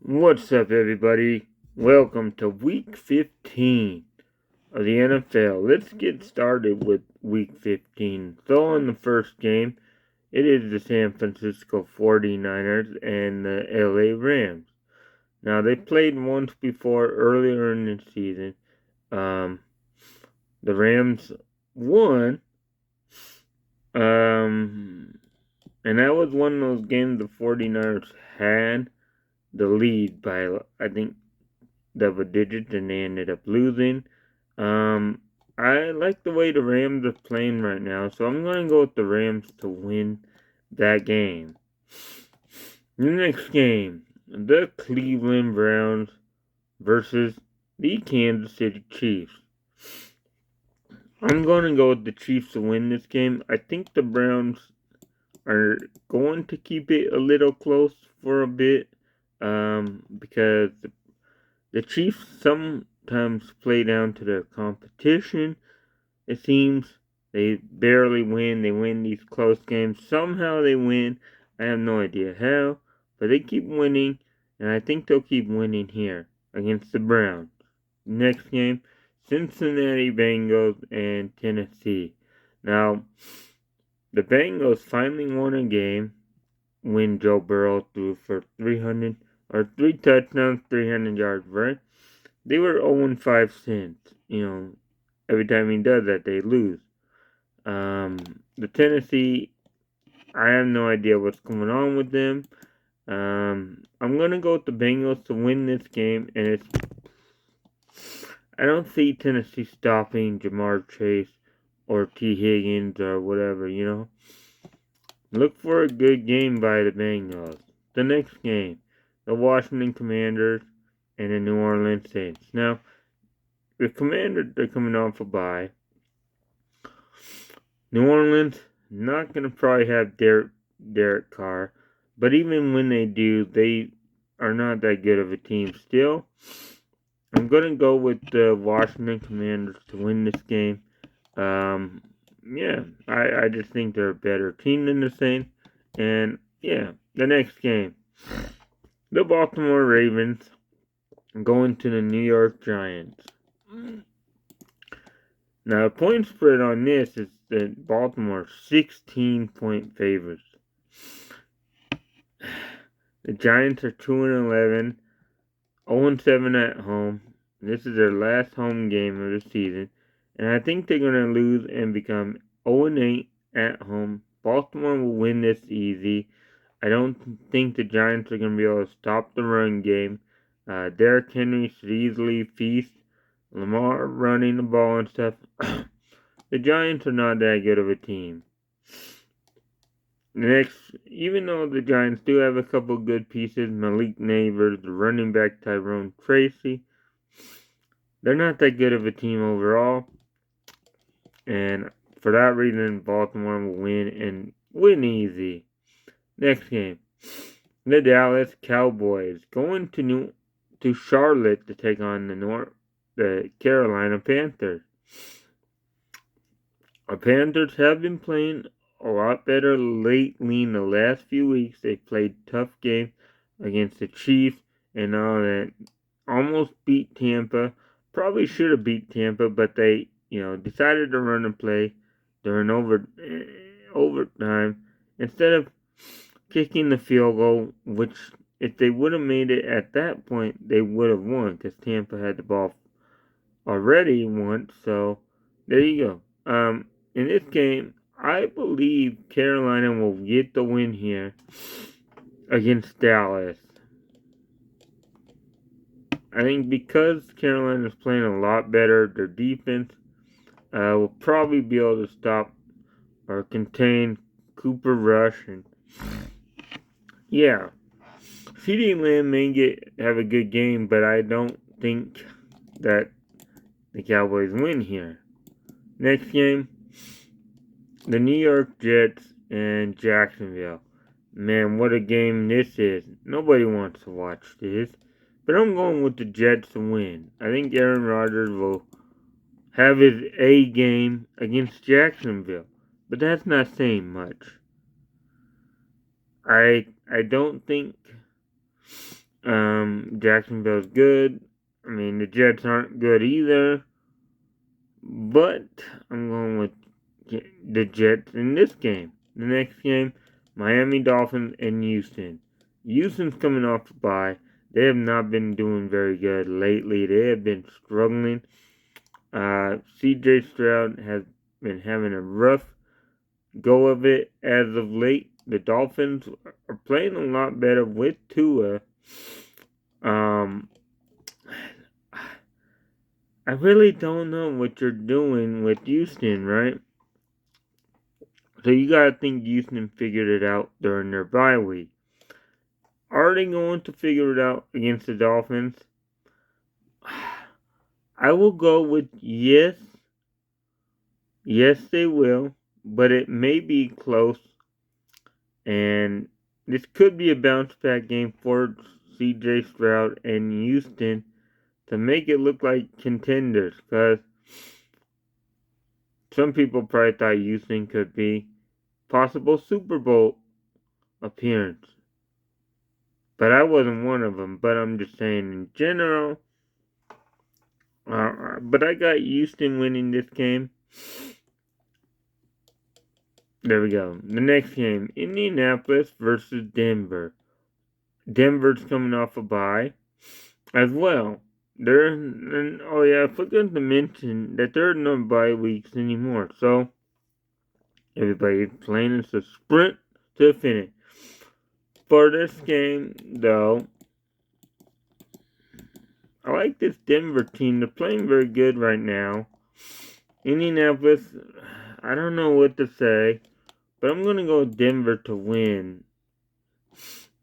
What's up, everybody? Welcome to Week 15 of the NFL. Let's get started with Week 15. So, in the first game, it is the San Francisco 49ers and the LA Rams. Now, they played once before earlier in the season. Um, the Rams won. And that was one of those games the 49ers had the lead by, I think, double digits, and they ended up losing. I like the way the Rams are playing right now, so I'm going to go with the Rams to win that game. The next game, the Cleveland Browns versus the Kansas City Chiefs. I'm going to go with the Chiefs to win this game. I think the Browns are going to keep it a little close for a bit because the Chiefs sometimes play down to their competition. It seems they barely win. They win these close games. Somehow they win. I have no idea how, but they keep winning, and I think they'll keep winning here against the Browns. Next game, Cincinnati Bengals and Tennessee. Now, the Bengals finally won a game when Joe Burrow threw for 300 or 3 touchdowns, 300 yards, right? They were 0-5 since. Every time he does that, they lose. The Tennessee, I have no idea what's going on with them. I'm gonna go with the Bengals to win this game, and I don't see Tennessee stopping Jamar Chase or T. Higgins or whatever. Look for a good game by the Bengals. The next game, the Washington Commanders and the New Orleans Saints. Now, the Commanders are coming off a bye. New Orleans not gonna probably have Derek Carr, but even when they do, they are not that good of a team still. I'm gonna go with the Washington Commanders to win this game. Yeah, I just think they're a better team than the Saints. And yeah, the next game, the Baltimore Ravens going to the New York Giants. Now, the point spread on this is that Baltimore 16-point favorites. The Giants are 2-11, 0-7 at home. This is their last home game of the season, and I think they're going to lose and become 0-8 at home. Baltimore will win this easy. I don't think the Giants are going to be able to stop the run game. Derrick Henry should easily feast. Lamar running the ball and stuff. The Giants are not that good of a team. Next, even though the Giants do have a couple good pieces, Malik Nabers, the running back Tyrone Tracy, they're not that good of a team overall. And for that reason, Baltimore will win and win easy. Next game, the Dallas Cowboys going to Charlotte to take on the Carolina Panthers. The Panthers have been playing a lot better lately in the last few weeks. They played tough games against the Chiefs and all that. Almost beat Tampa. Probably should have beat Tampa, but they, decided to run and play during overtime instead of kicking the field goal, which if they would have made it at that point, they would have won because Tampa had the ball already once. So there you go. In this game, I believe Carolina will get the win here against Dallas. I think because Carolina is playing a lot better, their defense will probably be able to stop or contain Cooper Rush. And yeah, CeeDee Lamb may have a good game, but I don't think that the Cowboys win here. Next game, the New York Jets and Jacksonville. Man, what a game this is. Nobody wants to watch this. But I'm going with the Jets to win. I think Aaron Rodgers will have his A game against Jacksonville. But that's not saying much. I don't think Jacksonville's good. I mean, the Jets aren't good either. But I'm going with the Jets in this game. The next game, Miami Dolphins and Houston. Houston's coming off a bye. They have not been doing very good lately. They have been struggling. CJ Stroud has been having a rough go of it as of late. The Dolphins are playing a lot better with Tua. I really don't know what you're doing with Houston, right? So you gotta think Houston figured it out during their bye week. Are they going to figure it out against the Dolphins? I will go with yes. Yes, they will. But it may be close. And this could be a bounce back game for CJ Stroud and Houston to make it look like contenders. Because some people probably thought Houston could be possible Super Bowl appearance. But I wasn't one of them. But I'm just saying in general. But I got Houston winning this game. There we go. The next game, Indianapolis versus Denver. Denver's coming off a bye as well. Oh yeah, I forgot to mention that there are no bye weeks anymore. So everybody's playing it's a sprint to the finish. For this game, though, I like this Denver team. They're playing very good right now. Indianapolis, I don't know what to say, but I'm going to go with Denver to win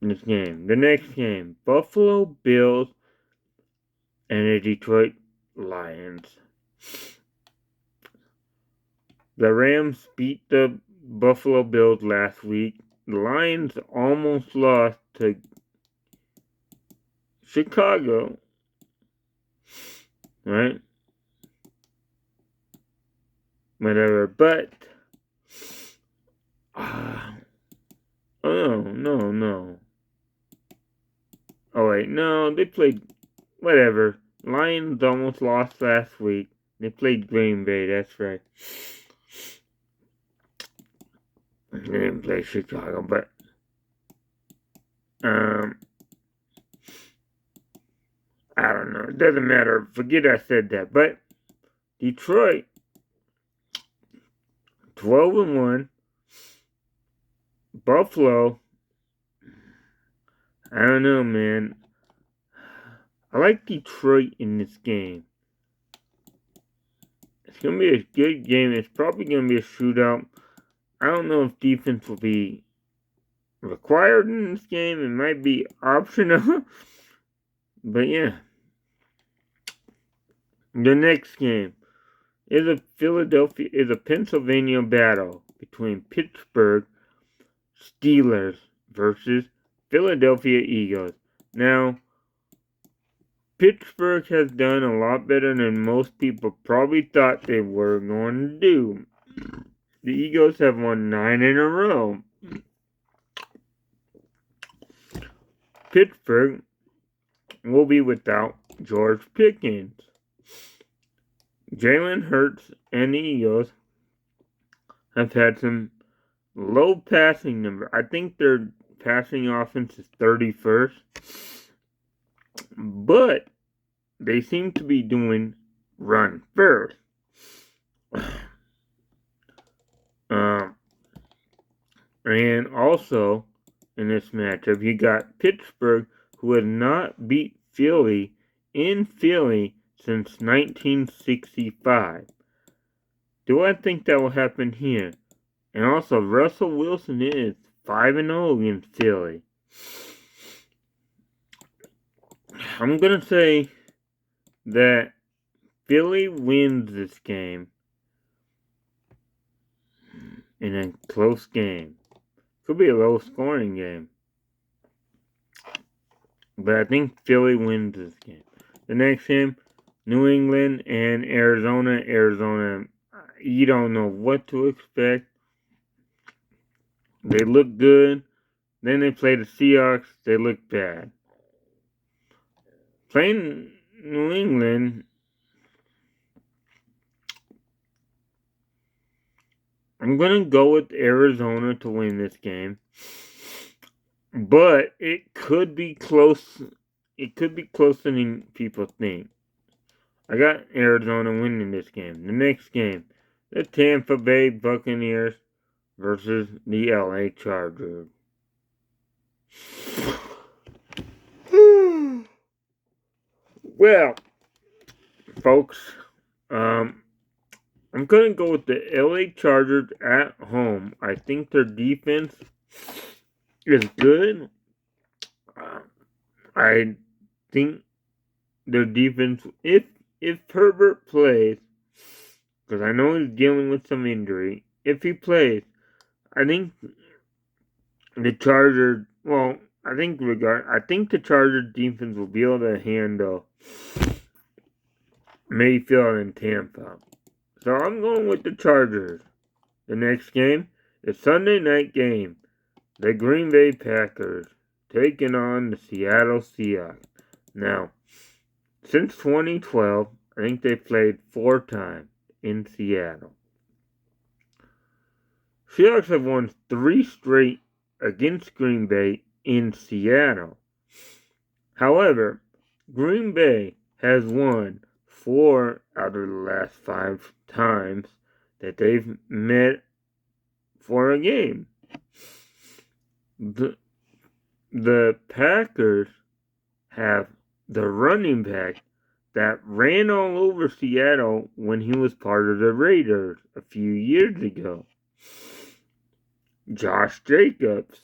this game. The next game, Buffalo Bills and the Detroit Lions. The Rams beat the Buffalo Bills last week. The Lions almost lost to Chicago. Right? Whatever. But oh no. Oh wait, no, they played whatever. Lions almost lost last week. They played Green Bay, that's right. They didn't play Chicago, but I don't know. It doesn't matter. Forget I said that. But Detroit 12-1. Buffalo, I don't know, man. I like Detroit in this game. It's going to be a good game. It's probably going to be a shootout. I don't know if defense will be required in this game. It might be optional. But yeah. The next game is a Pennsylvania battle between Pittsburgh Steelers versus Philadelphia Eagles. Now, Pittsburgh has done a lot better than most people probably thought they were going to do. The Eagles have won 9 in a row. Pittsburgh will be without George Pickens. Jalen Hurts and the Eagles have had some low passing number. I think their passing offense is 31st. But they seem to be doing run first. And also, in this matchup, you got Pittsburgh, who has not beat Philly in Philly since 1965. Do I think that will happen here? And also, Russell Wilson is 5-0 against Philly. I'm going to say that Philly wins this game in a close game. Could be a low scoring game. But I think Philly wins this game. The next game, New England and Arizona. Arizona, you don't know what to expect. They look good. Then they play the Seahawks. They look bad. Playing New England, I'm going to go with Arizona to win this game. But it could be close. It could be closer than people think. I got Arizona winning this game. The next game, the Tampa Bay Buccaneers versus the LA Chargers. Well, folks, I'm gonna go with the LA Chargers at home. I think their defense is good. I think their defense, if Herbert plays, because I know he's dealing with some injury, if he plays, I think the Chargers. Well, I think the Chargers defense will be able to handle Mayfield and Tampa. So I'm going with the Chargers. The next game, the Sunday night game, the Green Bay Packers taking on the Seattle Seahawks. Now, since 2012, I think they played 4 times in Seattle. Seahawks have won 3 straight against Green Bay in Seattle. However, Green Bay has won 4 out of the last 5 times that they've met for a game. The Packers have the running back that ran all over Seattle when he was part of the Raiders a few years ago. Josh Jacobs.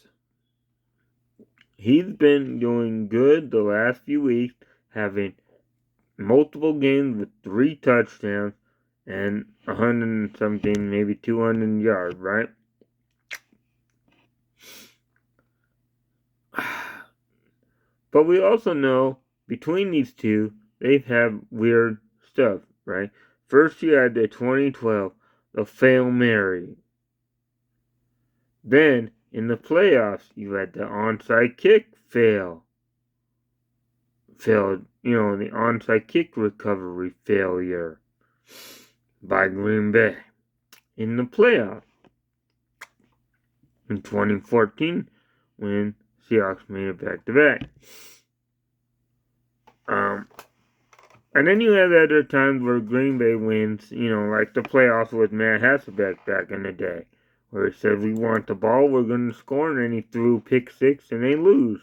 He's been doing good the last few weeks, having multiple games with 3 touchdowns and 100 and something, maybe 200 yards, right? But we also know between these two, they've had weird stuff, right? First, you had the 2012, the Hail Mary. Then, in the playoffs, you had the onside kick failed. The onside kick recovery failure by Green Bay in the playoffs. In 2014, when Seahawks made it back-to-back. And then you have other times where Green Bay wins, like the playoffs with Matt Hasselbeck back in the day, where he said, we want the ball, we're going to score, and then he threw pick 6 and they lose.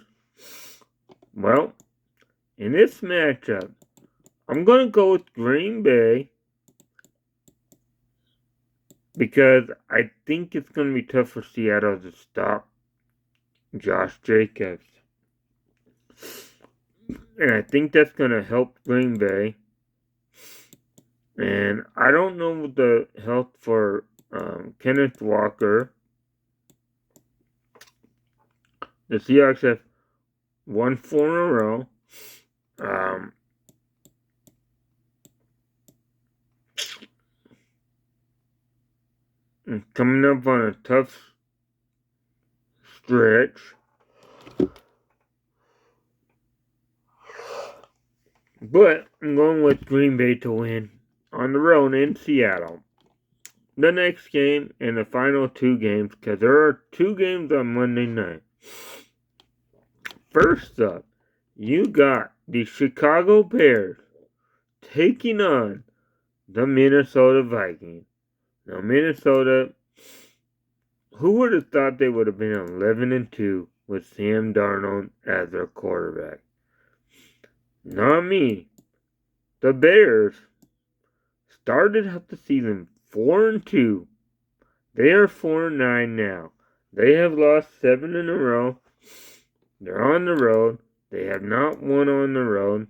Well, in this matchup, I'm going to go with Green Bay because I think it's going to be tough for Seattle to stop Josh Jacobs. And I think that's going to help Green Bay. And I don't know the health for Kenneth Walker. The Seahawks have won 4 in a row. Coming up on a tough stretch. But I'm going with Green Bay to win on the road in Seattle. The next game and the final 2 games, because there are 2 games on Monday night. First up, you got the Chicago Bears taking on the Minnesota Vikings. Now, Minnesota, who would have thought they would have been 11-2 with Sam Darnold as their quarterback? Not me. The Bears started out the season 4-2. They are 4-9 now. They have lost 7 in a row. They're on the road. They have not won on the road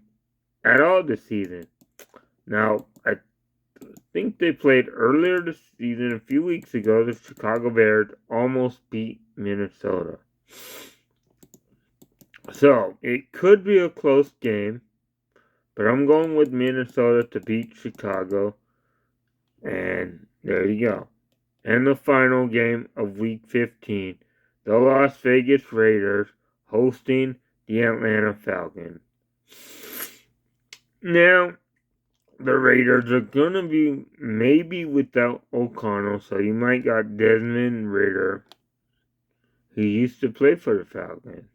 at all this season. Now, I think they played earlier this season, a few weeks ago. The Chicago Bears almost beat Minnesota. So, it could be a close game, but I'm going with Minnesota to beat Chicago. And there you go. And the final game of Week 15, the Las Vegas Raiders hosting the Atlanta Falcons. Now, the Raiders are going to be maybe without O'Connell, so you might got Desmond Ridder, who used to play for the Falcons.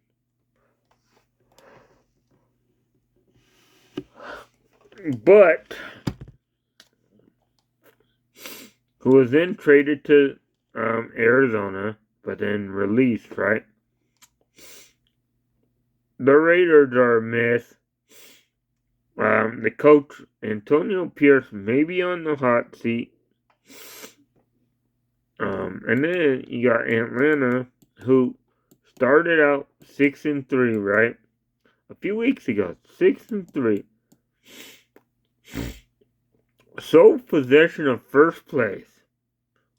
But who was then traded to Arizona, but then released, right? The Raiders are a mess. The coach, Antonio Pierce, may be on the hot seat. And then you got Atlanta, who started out 6-3, right? A few weeks ago, 6-3. Sole possession of first place.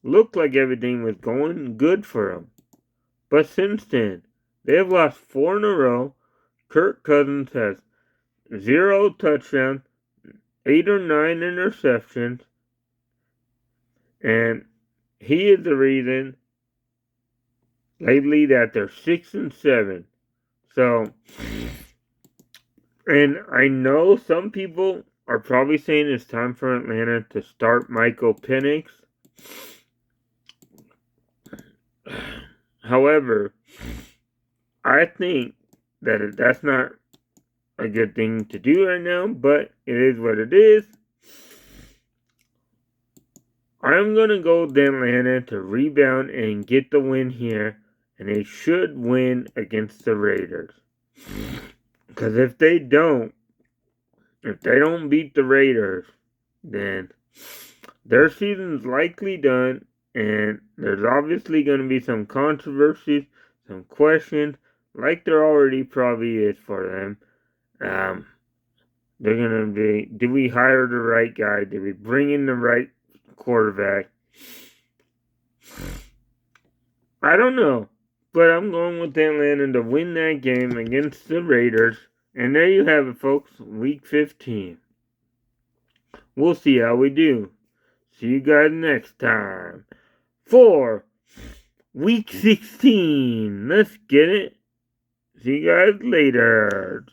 Looked like everything was going good for them. But since then, they have lost 4 in a row. Kirk Cousins has 0 touchdowns, 8 or 9 interceptions, and he is the reason lately that they're 6-7. So, and I know some people are probably saying it's time for Atlanta to start Michael Penix. However, I think that that's not a good thing to do right now, but it is what it is. I'm going to go with Atlanta to rebound and get the win here, and they should win against the Raiders. Because if they don't beat the Raiders, then their season's likely done, and there's obviously going to be some controversies, some questions, like there already probably is for them. They're going to be, did we hire the right guy? Did we bring in the right quarterback? I don't know, but I'm going with Atlanta to win that game against the Raiders. And there you have it, folks. Week 15. We'll see how we do. See you guys next time for Week 16. Let's get it. See you guys later.